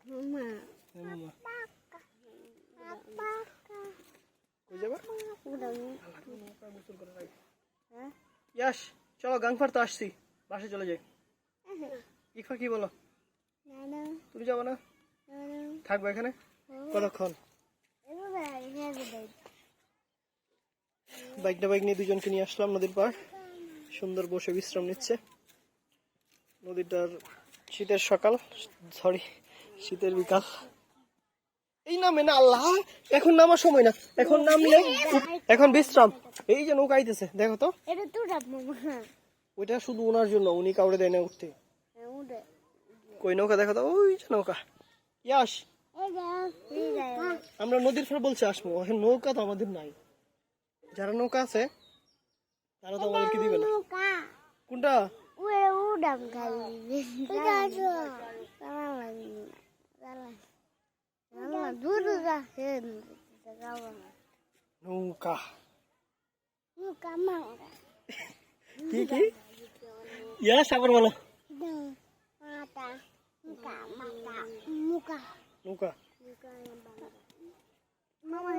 মামা মামা পাপা কই যাবা উড়ান নৌকা গোসল করে রাখ হ্যাঁ ইয়াস চলো গাংফার তো আসছি বাসে চলে যাই ইকফা কি বলো না তুমি যাবো না থাকবো এখানে কতক্ষণ বাইক নিয়ে দুজনকে নিয়ে আসলাম নদীর পার সুন্দর বসে বিশ্রাম নিচ্ছে নদীটার শীতের সকাল সরি শীতের বিকাল এই নামে না আল্লাহ এখন নামার সময় না এখন নামলে এখন বিশ্রাম এই যে নৌকা আইতেছে দেখো তো এটা তো মামা ওইটা শুধু ওনার জন্য উনি কাউরে দেয় না উঠতে উড়ে কই নৌকা দেখো তো ওই যে নৌকা ইয়াস এই যা আমরা নদীর পার বলছি আসবো এখন নৌকা তো আমাদের নাই যারা নৌকা আছে তারা তো আমাদেরকে দিবে না নৌকা কোনটা উড়ে উড়াম খালি দূর যা নৌকা নৌকা মাঙ্গা কি কি ইয়াস আবার বলো মাতা মুকা মাতা মুকা নৌকা মুকা মামা